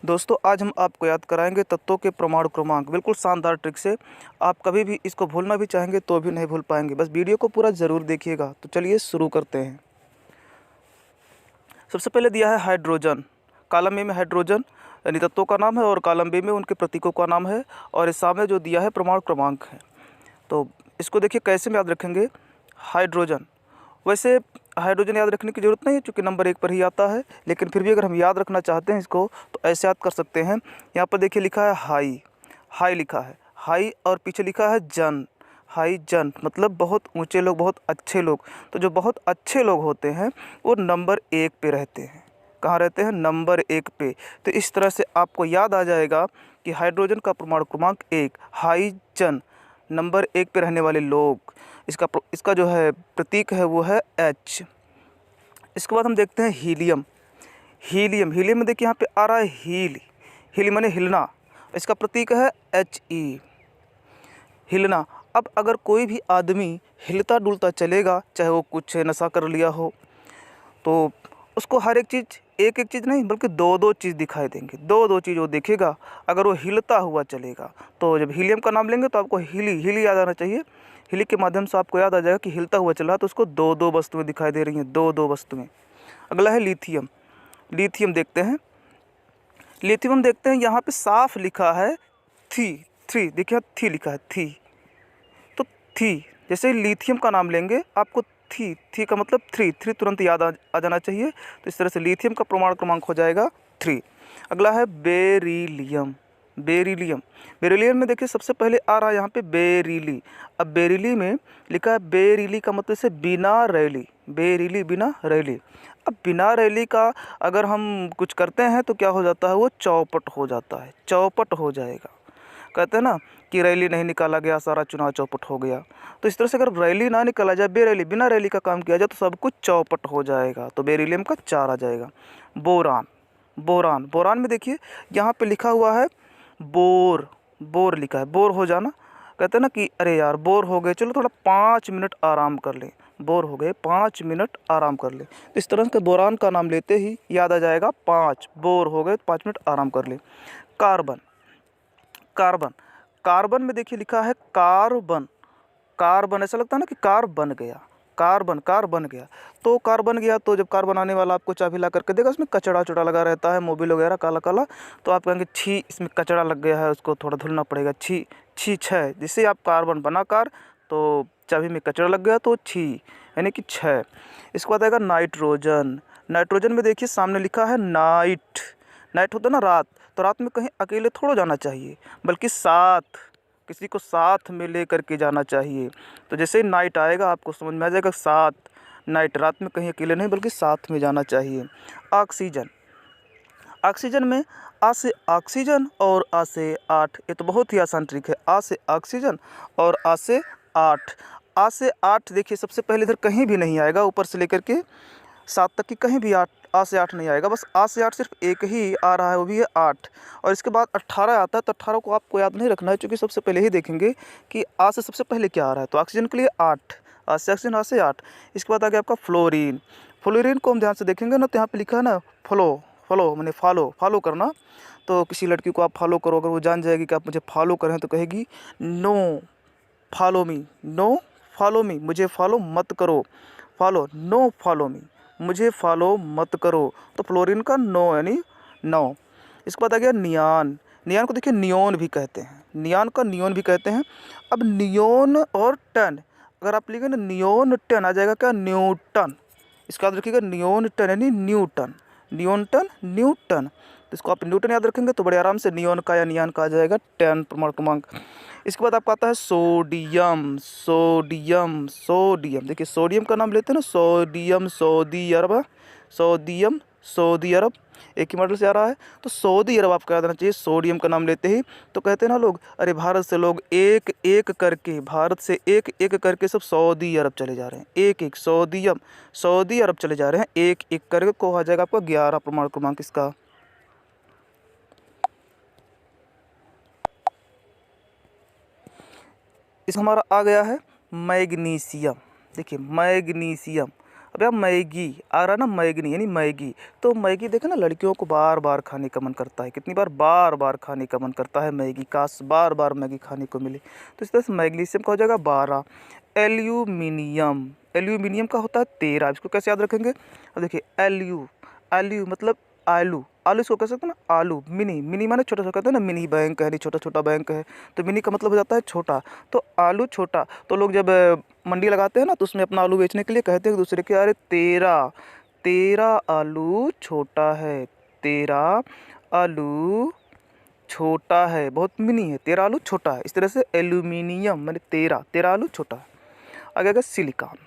दोस्तों आज हम आपको याद कराएंगे तत्वों के परमाणु क्रमांक, बिल्कुल शानदार ट्रिक से। आप कभी भी इसको भूलना भी चाहेंगे तो भी नहीं भूल पाएंगे। बस वीडियो को पूरा ज़रूर देखिएगा। तो चलिए शुरू करते हैं। सबसे पहले दिया है हाइड्रोजन। कॉलम ए में हाइड्रोजन यानी तत्वों का नाम है और कॉलम बी में उनके प्रतीकों का नाम है, और इस सामने जो दिया है परमाणु क्रमांक है। तो इसको देखिए कैसे में याद रखेंगे। हाइड्रोजन, वैसे हाइड्रोजन याद रखने की ज़रूरत नहीं है क्योंकि नंबर 1 पर ही आता है, लेकिन फिर भी अगर हम याद रखना चाहते हैं इसको तो ऐसे याद कर सकते हैं। यहाँ पर देखिए लिखा है हाई, हाई लिखा है हाई, और पीछे लिखा है जन, हाई जन मतलब बहुत ऊंचे लोग, बहुत अच्छे लोग। तो जो बहुत अच्छे लोग होते हैं वो नंबर 1 पे रहते हैं। कहाँ रहते हैं? नंबर 1 पे। तो इस तरह से आपको याद आ जाएगा कि हाइड्रोजन का परमाणु क्रमांक 1, हाई जन, नंबर 1 पे रहने वाले लोग। इसका जो है प्रतीक है वो है H। इसके बाद हम देखते हैं हीलियम। हीलियम, हीलियम में देखिए यहाँ पे आ रहा है हील, हील माने हिलना। इसका प्रतीक है He, हिलना। अब अगर कोई भी आदमी हिलता डुलता चलेगा, चाहे वो कुछ नशा कर लिया हो, तो उसको हर एक चीज़, एक एक चीज़ नहीं बल्कि दो दो चीज़ दिखाई देंगे। दो दो चीज़ वो देखेगा अगर वो हिलता हुआ चलेगा। तो जब हीलियम का नाम लेंगे तो आपको हीली, हीली याद आना चाहिए। हीली के माध्यम से आपको याद आ जाएगा कि हिलता हुआ चला तो उसको दो दो वस्तुएं दिखाई दे रही हैं, दो दो वस्तुएं। अगला है लिथियम। लिथियम देखते हैं। लिथियम देखते हैं, यहाँ पे साफ लिखा है थी, थ्री, देखिए थी लिखा है थी। तो थी, जैसे लिथियम का नाम लेंगे आपको थी, थी का मतलब थ्री, थ्री तुरंत याद आ जाना चाहिए। तो इस तरह से लिथियम का परमाणु क्रमांक हो जाएगा 3। अगला है बेरिलियम। बेरिलियम, बेरिलियम में देखिए सबसे पहले आ रहा है यहाँ पे बेरिली। अब बेरिली में लिखा है बेरिली का मतलब से बिना रैली, बेरिली बिना रैली। अब बिना रैली का अगर हम कुछ करते हैं तो क्या हो जाता है? वो चौपट हो जाता है, चौपट हो जाएगा। कहते हैं ना कि रैली नहीं निकाला गया, सारा चुनाव चौपट हो गया। तो इस तरह से अगर रैली ना निकाला जाए, बेरैली बिना रैली का काम किया जाए तो सब कुछ चौपट हो जाएगा। तो बेरिलियम का 4 आ जाएगा। बोरान, बोरान, बोरान में देखिए यहाँ पे लिखा हुआ है बोर, बोर लिखा है, बोर हो जाना। कहते हैं ना कि अरे यार बोर हो गए, चलो थोड़ा 5 मिनट आराम कर लें। बोर हो गए, 5 मिनट आराम कर लें। तो इस तरह से बोरान का नाम लेते ही याद आ जाएगा 5, बोर हो गए 5 मिनट आराम कर लें। कार्बन, कार्बन, कार्बन में देखिए लिखा है कार्बन, कार्बन ऐसा लगता है ना कि कार बन गया, कार्बन, कार बन गया। तो कार बन गया तो जब कार बनाने वाला आपको चाबी ला करके देगा, उसमें कचड़ा चुड़ा लगा रहता है, मोबिल वगैरह काला काला, तो आप कहेंगे छी इसमें कचड़ा लग गया है, उसको थोड़ा धुलना पड़ेगा, छी छी छः। जिससे आप कार्बन बना कार, तो चाबी में कचड़ा लग गया तो छी यानी कि 6। इसके बाद आएगा नाइट्रोजन। नाइट्रोजन में देखिए सामने लिखा है नाइट, नाइट होता है ना रात, तो रात में कहीं अकेले थोड़ा जाना चाहिए, बल्कि साथ, किसी को साथ में ले करके जाना चाहिए। तो जैसे ही नाइट आएगा आपको समझ में आ जाएगा साथ, नाइट, रात में कहीं अकेले नहीं बल्कि साथ में जाना चाहिए। ऑक्सीजन, ऑक्सीजन में आ से ऑक्सीजन और आ से 8, ये तो बहुत ही आसान ट्रिक है। आ से ऑक्सीजन और आ से 8। आ से 8 देखिए सबसे पहले इधर कहीं भी नहीं आएगा, ऊपर से लेकर के 7 तक की कहीं भी आ से 8 नहीं आएगा, बस आ से 8 सिर्फ एक ही आ रहा है, वो भी है 8। और इसके बाद 18 आता है, तो 18 को आपको याद नहीं रखना है क्योंकि सबसे पहले ही देखेंगे कि आ से सबसे पहले क्या आ रहा है। तो ऑक्सीजन के लिए 8, आ से ऑक्सीजन, आ से 8। इसके बाद आ गया आपका फ्लोरीन। फ्लोरीन को हम ध्यान से देखेंगे ना तो यहाँ पे लिखा है ना फॉलो, फॉलो मैंने फॉलो, फॉलो करना। तो किसी लड़की को आप फॉलो करो, अगर वो जान जाएगी कि आप मुझे फॉलो करें तो कहेगी no follow me, no follow me, मुझे फॉलो मत करो, फॉलो, नो फॉलो मी, मुझे फॉलो मत करो। तो फ्लोरीन का नो यानी 9। इसके बाद आ गया नियान। नियान को देखिए नियोन भी कहते हैं, नियान का नियोन भी कहते हैं। अब नियोन और टन, अगर आप लिखेंगे ना नियोन टन, आ जाएगा क्या? न्यूटन। इसका याद रखिएगा नियोन टन यानी न्यूटन, न्यूटन, न्यूटन। तो इसको आप न्यूटन याद रखेंगे तो बड़े आराम से नियोन का या नियान का आ जाएगा 10 परमाणु क्रमांक। इसके बाद आपका आता है सोडियम। सोडियम, सोडियम देखिए सोडियम का नाम लेते हैं ना, सोडियम, सऊदी अरब, सोडियम, सऊदी अरब, एक ही मॉडल से आ रहा है। तो सऊदी अरब आपको याद आना चाहिए सोडियम का नाम लेते ही। तो कहते हैं ना लोग, अरे भारत से लोग एक एक करके, भारत से एक एक करके सब सऊदी अरब चले जा रहे हैं, एक एक सोडियम, सऊदी अरब चले जा रहे हैं, एक एक करके को आ जाएगा आपका 11 परमाणु क्रमांक इसका। इस हमारा आ गया है मैग्नीशियम। देखिए मैग्नीशियम, अब यार मैगी आ रहा ना, मैगनी यानी मैगी। तो मैगी देखे ना, लड़कियों को बार बार खाने का मन करता है, कितनी बार, बार बार खाने का मन करता है मैगी, काश बार बार मैगी खाने को मिले। तो इस तरह से मैग्नीशियम का हो जाएगा 12। एल्यूमिनियम, एल्यूमिनियम का होता है 13। इसको कैसे याद रखेंगे? अब देखिए एल्यू, एल्यू मतलब आलू, आलू इसको कह सकते हैं ना आलू। मिनी, मिनी माने छोटा सा, कहते हैं ना मिनी बैंक है, नहीं छोटा छोटा बैंक है, तो मिनी का मतलब हो जाता है छोटा। तो आलू छोटा, तो लोग जब मंडी लगाते हैं ना, तो उसमें अपना आलू बेचने के लिए कहते हैं एक दूसरे के, अरे तेरा, तेरा आलू छोटा है, तेरा आलू छोटा है, बहुत मिनी है, तेरा आलू छोटा है। इस तरह से एल्यूमिनियम माने तेरा, तेरा आलू छोटा है। आगे आगे सिलिकॉन,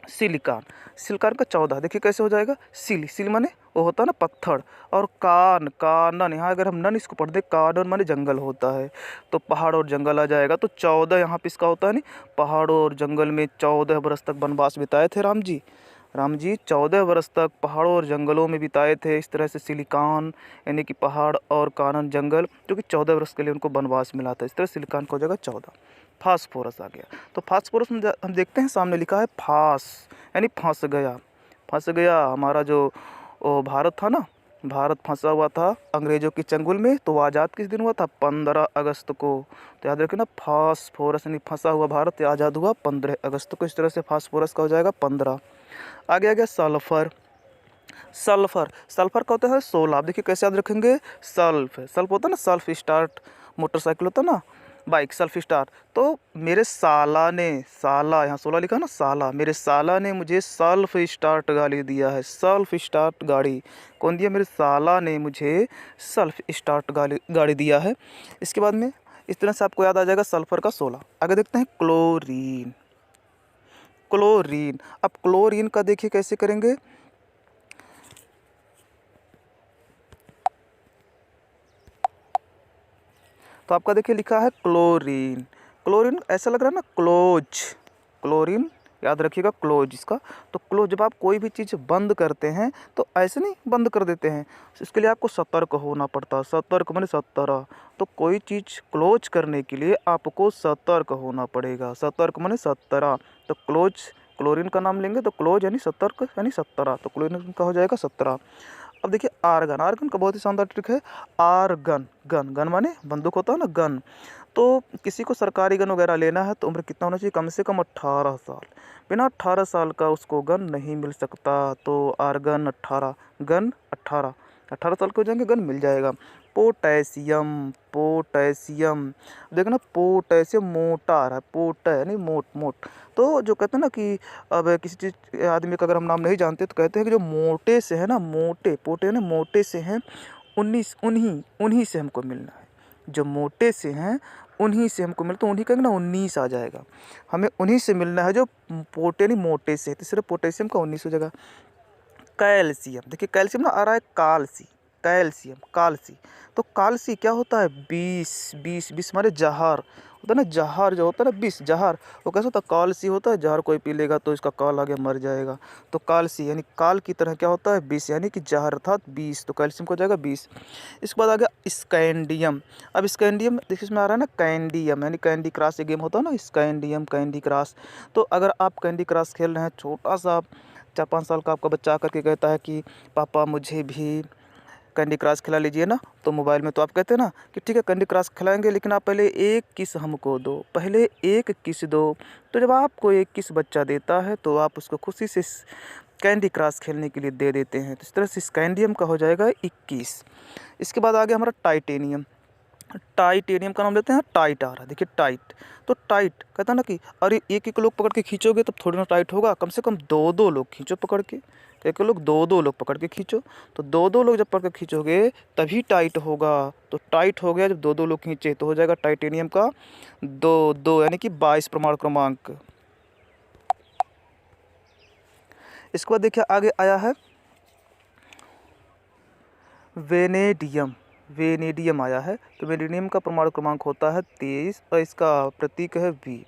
सिलिकॉन, सिलिकॉन का 14। देखिए कैसे हो जाएगा, सिल, सिल माने वो होता है ना पत्थर, और कान, कानन, यहाँ अगर हम नन इसको पढ़ दे, कानन माने जंगल होता है, तो पहाड़ और जंगल आ जाएगा। तो 14 यहाँ पे इसका होता है, नहीं, पहाड़ों और जंगल में 14 बरस तक वनवास बिताए थे राम जी। राम जी 14 बरस तक पहाड़ों और जंगलों में बिताए थे। इस तरह से सिलिकॉन यानी कि पहाड़ और कानन जंगल, जो कि 14 वर्ष के लिए उनको वनवास मिला था। इस तरह सिलिकॉन का हो जाएगा 14। फास्फोरस आ गया, तो फास्फोरस में हम देखते हैं सामने लिखा है फास, यानी फंस गया, फंस गया। हमारा जो भारत था ना, भारत फंसा हुआ था अंग्रेज़ों के चंगुल में, तो आज़ाद किस दिन हुआ था? 15 अगस्त को। तो याद रखें ना, फास्फोरस यानी फंसा हुआ भारत आज़ाद हुआ 15 अगस्त को। इस तरह से फास्फोरस का हो जाएगा 15। आगे आ गया सल्फर, सल्फर, सल्फर का होता है 16। आप देखिए कैसे याद रखेंगे, सल्फ, सल्फ होता है ना, सेल्फ स्टार्ट मोटरसाइकिल होता है ना, बाइक, सेल्फ स्टार्ट। तो मेरे साला ने, साला यहाँ 16 लिखा ना, साला, मेरे साला ने मुझे सेल्फ स्टार्ट गाड़ी दिया है, सेल्फ स्टार्ट गाड़ी कौन दिया? मेरे साला ने मुझे सेल्फ स्टार्ट गाड़ी दिया है। इसके बाद में इस तरह से आपको याद आ जाएगा सल्फर का 16। आगे देखते हैं क्लोरीन, क्लोरीन। अब क्लोरीन का देखिए कैसे करेंगे, तो आपका देखिए लिखा है क्लोरीन, क्लोरीन ऐसा लग रहा है ना क्लोज, क्लोरीन याद रखिएगा क्लोज इसका। तो क्लोज, जब आप कोई भी चीज़ बंद करते हैं तो ऐसे नहीं बंद कर देते हैं, इसके लिए आपको सतर्क होना पड़ता है। सतर्क माने 17। तो कोई चीज़ क्लोज करने के लिए आपको सतर्क होना पड़ेगा, सतर्क माने 17। तो क्लोज, क्लोरीन का नाम लेंगे तो क्लोज यानी सतर्क यानी 17, तो क्लोरीन का हो जाएगा 17। अब देखिए आर्गन, आर्गन का बहुत ही शानदार ट्रिक है। आर्गन, गन, गन माने बंदूक होता है ना, गन। तो किसी को सरकारी गन वगैरह लेना है तो उम्र कितना होना चाहिए? कम से कम 18 साल। बिना 18 साल का उसको गन नहीं मिल सकता। तो आर्गन 18, गन 18, 18 साल के हो जाएंगे गन मिल जाएगा। पोटेशियम, पोटेशियम, देखो ना पोटेशियम मोटा आ रहा है, पोट यानी मोट, मोट। तो जो कहते हैं ना कि अब किसी चीज़ आदमी का अगर हम नाम नहीं जानते तो कहते हैं कि जो मोटे से है ना, मोटे, पोटे ना मोटे से हैं, 19, उन्हीं उन्हीं से हमको मिलना है। जो मोटे से हैं उन्हीं से हमको मिलता, तो उन्हीं का ना 19 आ जाएगा, हमें उन्हीं से मिलना है जो पोटे नहीं मोटे से। तीसरे पोटेशियम का 19 हो जाएगा। कैल्शियम, देखिए कैल्शियम ना आ रहा है कालसी, कैल्शियम, कालसी। तो कालसी क्या होता है? 20, 20, 20 माने जहर होता है ना, जहर जो होता है ना 20, जहर वो कैसा होता है? कालसी होता है, जहर कोई पी लेगा तो इसका काल आगे मर जाएगा। तो कालसी यानी काल की तरह क्या होता है? 20 यानी कि जहर अर्थात 20, तो कैल्शियम का हो जाएगा 20। इसके बाद आ गया स्कैंडियम। अब स्कैंडियम देखिए इसमें आ रहा है ना कैंडियम, यानी कैंडी क्रश ये गेम होता है ना, स्कैंडियम, कैंडी क्रश। तो अगर आप कैंडी क्रश खेल रहे हैं, छोटा सा 4-5 साल का आपका बच्चा आकर के कहता है कि पापा मुझे भी कैंडी क्रश खिला लीजिए ना, तो मोबाइल में, तो आप कहते हैं ना कि ठीक है कैंडी क्रश खिलाएंगे, लेकिन आप पहले एक किस हमको दो, पहले एक किस दो। तो जब आपको एक किस बच्चा देता है तो आप उसको खुशी से कैंडी क्रश खेलने के लिए दे देते हैं। तो इस तरह से स्कैंडियम का हो जाएगा 21। इसके बाद आ गया हमारा टाइटेनियम। टाइटेनियम का नाम लेते हैं, टाइट आ रहा है, देखिए टाइट। तो टाइट कहता है ना कि अरे एक एक लोग पकड़ के खींचोगे तब थोड़ी ना टाइट होगा, कम से कम 2-2 लोग खींचो पकड़ के, एक लोग 2-2 लोग पकड़ के खींचो। तो 2-2 लोग जब पकड़ के खींचोगे तभी टाइट होगा। तो टाइट हो गया जब 2-2 लोग खींचे, तो हो जाएगा टाइटेनियम का 2-2 यानी कि 22 प्रमाण क्रमांक। इसके बाद देखिए आगे आया है वेनेडियम, वेनेडियम आया है। तो वेनेडियम का परमाणु क्रमांक होता है 23 और इसका प्रतीक है V।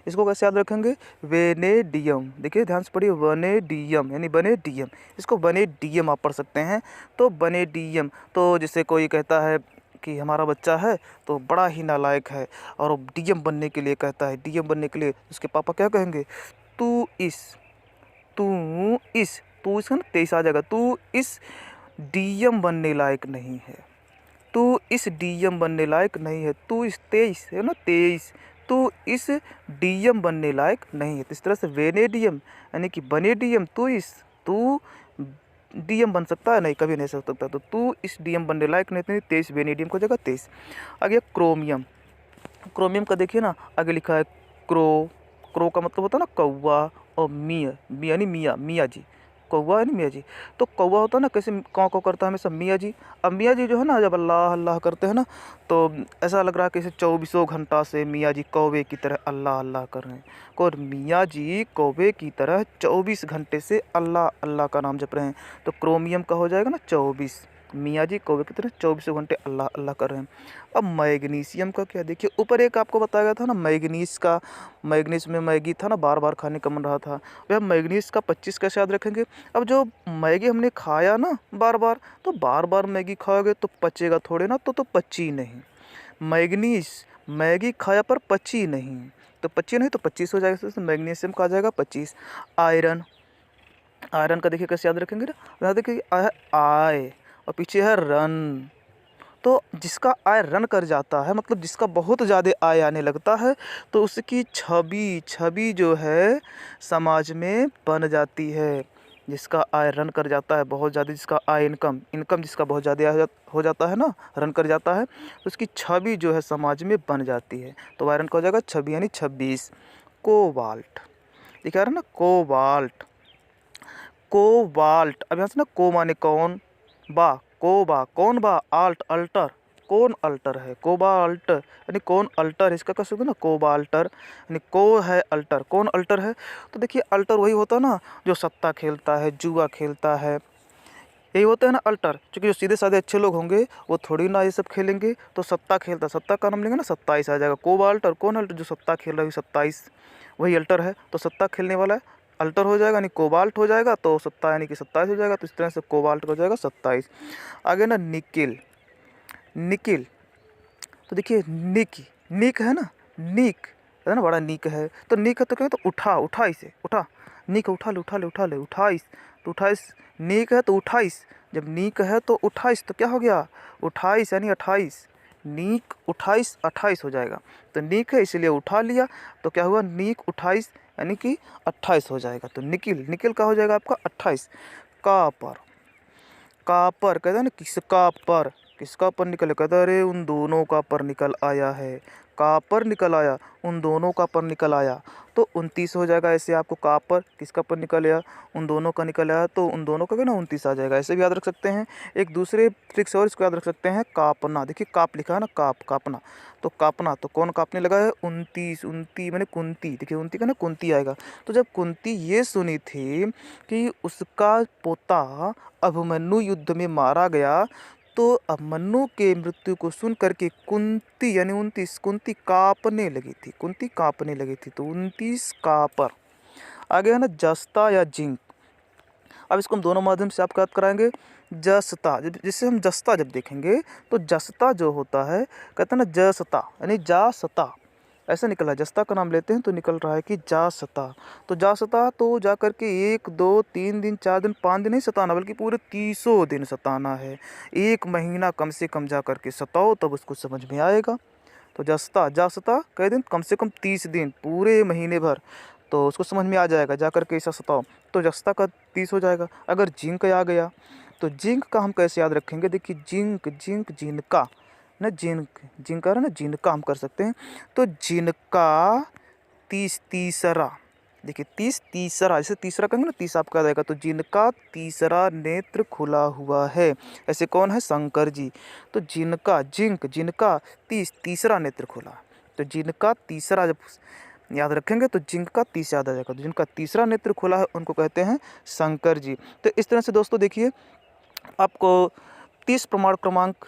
इसको कैसे याद रखेंगे? वेनेडियम, देखिए ध्यान से पढ़िए, वनेडियम यानी वनेडियम, इसको वनेडियम आप पढ़ सकते हैं। तो वनेडियम, तो जैसे कोई कहता है कि हमारा बच्चा है तो बड़ा ही नालायक है और वो डीएम बनने के लिए कहता है, डीएम बनने के लिए उसके पापा क्या कहेंगे? तू इस तू इसका ना 23 आ जाएगा। तू इस डीएम बनने लायक नहीं है, तू इस डीएम बनने लायक नहीं है। तू इस 23 है ना 23, तू इस डीएम बनने लायक नहीं है। तो इस तरह से वेनेडियम यानी कि वनेडियम, तू डीएम बन सकता है नहीं, कभी नहीं हो सकता। तो तू इस डीएम बनने लायक नहीं, 23 वेनेडियम को जगह 23। आगे क्रोमियम। क्रोमियम का देखिए ना, आगे लिखा है क्रो का मतलब होता है ना कौवा, और मिया यानी मियाँ जी, कौवा यानी मियाँ जी। तो कौवा होता है ना कैसे काँव काँव करता है हमेशा, मियाँ जी। अब मियाँ जी जो है ना, जब अल्लाह अल्लाह करते हैं ना, तो ऐसा लग रहा है कि जैसे 24 घंटा से मियाँ जी कौवे की तरह अल्लाह अल्लाह कर रहे हैं। और मियाँ जी कौवे की तरह 24 घंटे से अल्लाह अल्लाह का नाम जप रहे हैं। तो क्रोमियम का हो जाएगा ना 24, मियाँ जी कौवे की तरह 24 घंटे अल्लाह अल्लाह कर रहे हैं। अब मैग्नीशियम का क्या, देखिए ऊपर एक आपको बताया गया था ना मैग्नीस का, मैग्नीस में मैगी था ना, बार बार खाने का मन रहा था। भैया मैग्नीस का 25 कैसे याद रखेंगे। अब जो मैगी हमने खाया ना बार बार, तो बार बार मैगी खाओगे तो पचेगा थोड़े ना, तो पची नहीं। मैग्नीस मैगी खाया पर पची नहीं, तो पची नहीं तो 25 हो जाएगा। तो मैग्नीशियम का आ जाएगा 25। आयरन, आयरन का देखिए कैसे याद रखेंगे ना, यहाँ देखिए आय और पीछे है रन। तो जिसका आय रन कर जाता है, मतलब जिसका बहुत ज़्यादा आय आने लगता है, तो उसकी छवि जो है समाज में बन जाती है। जिसका आय रन कर जाता है बहुत ज़्यादा, जिसका आय इनकम जिसका बहुत ज़्यादा हो जाता है ना, रन कर जाता है, तो उसकी छवि जो है समाज में बन जाती है। तो आयरन का हो जाएगा छवि यानी 26। कोबाल्ट, दिखा रहा है ना कोबाल्ट, कोबाल्ट। अब यहाँ से ना को माने कौन, बा कौन बा, आल्ट अल्टर, कौन अल्टर है, कोबाल्ट यानी कौन अल्टर, इसका कह सकते हो ना कोबाल्टर, यानी को है अल्टर, कौन अल्टर है। तो देखिए अल्टर वही होता है ना जो सत्ता खेलता है, जुआ खेलता है, यही होता है ना अल्टर। क्योंकि जो सीधे साधे अच्छे लोग होंगे वो थोड़ी ना ये सब खेलेंगे। तो सत्ता खेलता, सत्ता का नाम लेंगे ना 27 आ जाएगा। कोबाल्टर कौन अल्टर, जो सत्ता खेल रहा है 27, वही अल्टर है। तो सत्ता खेलने वाला है अल्टर हो जाएगा, यानी कोबाल्ट हो जाएगा। तो सत्ता यानी कि 27 हो जाएगा। तो इस तरह से कोबाल्ट हो जाएगा 27। आगे ना निकिल, निकिल तो देखिए निक है ना, निक है ना, बड़ा निक है। तो निक है तो क्या, तो उठा इसे, उठा, निक उठा ले 28। तो 28 निक है तो 28, जब निक है तो 28 तो क्या हो गया 28 यानी 28, नीक 28 हो जाएगा। तो नीक है इसलिए उठा लिया, तो क्या हुआ नीक 28 यानी कि 28 हो जाएगा। तो निकिल का हो जाएगा आपका 28। कापर कहते हैं ना किसका पर निकल, कहता है अरे उन दोनों का पर निकल आया है, का पर निकल आया, उन दोनों का पर निकल आया। तो 29 हो जाएगा। ऐसे आपको का पर किसका पर निकल आया, उन दोनों का निकल आया, तो उन दोनों का क्या ना 29 आ जाएगा। ऐसे भी याद रख सकते हैं। एक दूसरे ट्रिक्स और इसको याद रख सकते हैं, कापना। देखिए काप लिखा है ना, कापना, तो कापना तो कौन कापने लगा है 29, मैंने कुंती, देखिए उनती का ना कुंती आएगा। तो जब कुंती ये सुनी थी कि उसका पोता अभिमन्यु युद्ध में मारा गया, तो अभिमन्यु के मृत्यु को सुन करके कुंती यानी 29 कुंती कांपने लगी थी, तो 29 कापर। आगे है ना जस्ता या जिंक। अब इसको हम दोनों माध्यम से आपको याद कराएंगे। जसता, जिससे हम जस्ता जब देखेंगे तो जसता जो होता है, कहते हैं ना जसता यानी जासता, ऐसा निकला है। जस्ता का नाम लेते हैं तो निकल रहा है कि जासता। तो जासता तो जा करके 1 2 3 दिन 4 दिन 5 दिन नहीं सताना, बल्कि पूरे 30 दिन सताना है। 1 महीना कम से कम जा करके सताओ, तब उसको समझ में आएगा। तो जासता कई दिन, कम से कम 30 दिन, पूरे महीने भर, तो उसको समझ में आ जाएगा जा करके ऐसा सताओ। तो जस्ता का 30 हो जाएगा। अगर जिंक आ गया तो जिंक का हम कैसे याद रखेंगे। देखिए जिनका ना, जिनका है ना, जिनका हम कर सकते हैं। तो जिनका 30 तीसरा, देखिए 30 तीसरा, जैसे तीसरा कहेंगे ना 30 आपका आ जाएगा। तो जिनका तीसरा नेत्र खुला हुआ है, ऐसे कौन है शंकर जी। तो जिनका 30 तीसरा नेत्र खुला, तो जिनका तीसरा जब याद रखेंगे तो जिनका 30 याद आ जाएगा। तो जिनका तीसरा नेत्र खुला है उनको कहते हैं शंकर जी। तो इस तरह से दोस्तों देखिए आपको 30 प्रमाण क्रमांक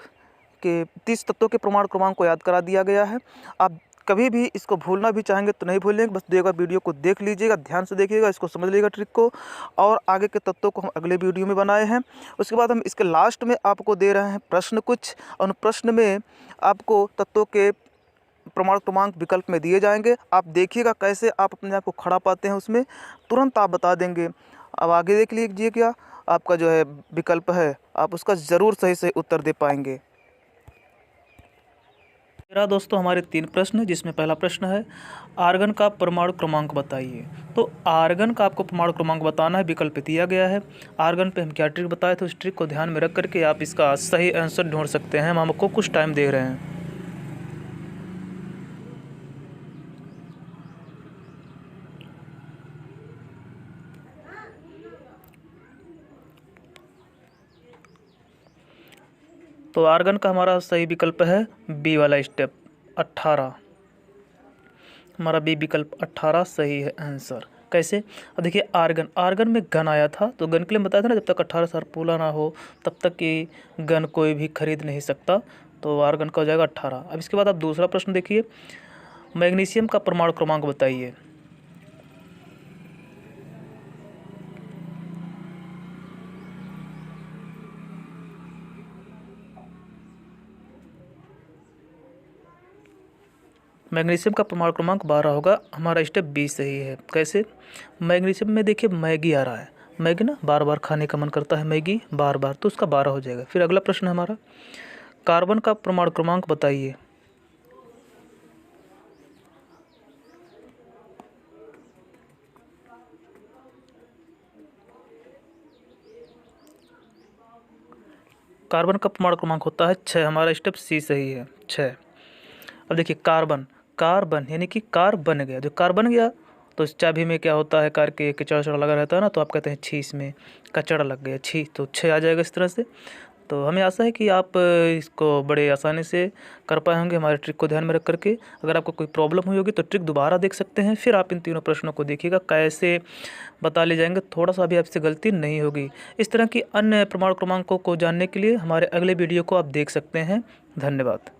के 30 तत्वों के प्रमाण क्रमांक को याद करा दिया गया है। आप कभी भी इसको भूलना भी चाहेंगे तो नहीं भूलेंगे, बस देगा वीडियो को देख लीजिएगा, ध्यान से देखिएगा, इसको समझ लीजिएगा ट्रिक को। और आगे के तत्वों को हम अगले वीडियो में बनाए हैं। उसके बाद हम इसके लास्ट में आपको दे रहे हैं प्रश्न कुछ, और उन प्रश्न में आपको तत्वों के प्रमाण क्रमांक विकल्प में दिए जाएंगे। आप देखिएगा कैसे आप अपने आप को खड़ा पाते हैं, उसमें तुरंत आप बता देंगे। अब आगे देख लीजिए क्या आपका जो है विकल्प है, आप उसका ज़रूर सही से उत्तर दे पाएंगे। मेरा दोस्तों हमारे 3 प्रश्न हैं, जिसमें पहला प्रश्न है आर्गन का परमाणु क्रमांक बताइए। तो आर्गन का आपको परमाणु क्रमांक बताना है, विकल्प दिया गया है। आर्गन पे हम क्या ट्रिक बताए थे, उस ट्रिक को ध्यान में रख करके आप इसका सही आंसर ढूंढ सकते हैं। हम आपको कुछ टाइम दे रहे हैं। तो आर्गन का हमारा सही विकल्प है बी वाला स्टेप 18। हमारा बी विकल्प 18 सही है आंसर। कैसे? अब देखिए आर्गन में गन आया था, तो गन के लिए बताया था ना, जब तक 18 साल पूरा ना हो तब तक कि गन कोई भी खरीद नहीं सकता। तो आर्गन का हो जाएगा 18। अब इसके बाद आप दूसरा प्रश्न देखिए, मैग्नीशियम का परमाणु क्रमांक बताइए। मैग्नीशियम का परमाणु क्रमांक 12 होगा। हमारा स्टेप बी सही है। कैसे? मैग्नीशियम में देखिए मैगी आ रहा है, मैगी ना बार बार खाने का मन करता है, मैगी बार बार, तो उसका 12 हो जाएगा। फिर अगला प्रश्न है हमारा, कार्बन का परमाणु क्रमांक बताइए। कार्बन का परमाणु क्रमांक होता है 6। हमारा स्टेप सी सही है, 6। अब देखिए कार्बन यानी कि कार बन गया, जो कार बन गया तो इस चाबी में क्या होता है, कार के कचड़ा लगा रहता है ना, तो आप कहते हैं छी, इसमें कचड़ा लग गया, छी, तो 6 आ जाएगा इस तरह से। तो हमें आशा है कि आप इसको बड़े आसानी से कर पाए होंगे हमारे ट्रिक को ध्यान में रख करके। अगर आपको कोई प्रॉब्लम हुई होगी तो ट्रिक दोबारा देख सकते हैं, फिर आप इन तीनों प्रश्नों को देखिएगा कैसे बता ले जाएंगे, थोड़ा सा भी आपसे गलती नहीं होगी। इस तरह की अन्य परमाणु क्रमांकों को जानने के लिए हमारे अगले वीडियो को आप देख सकते हैं। धन्यवाद।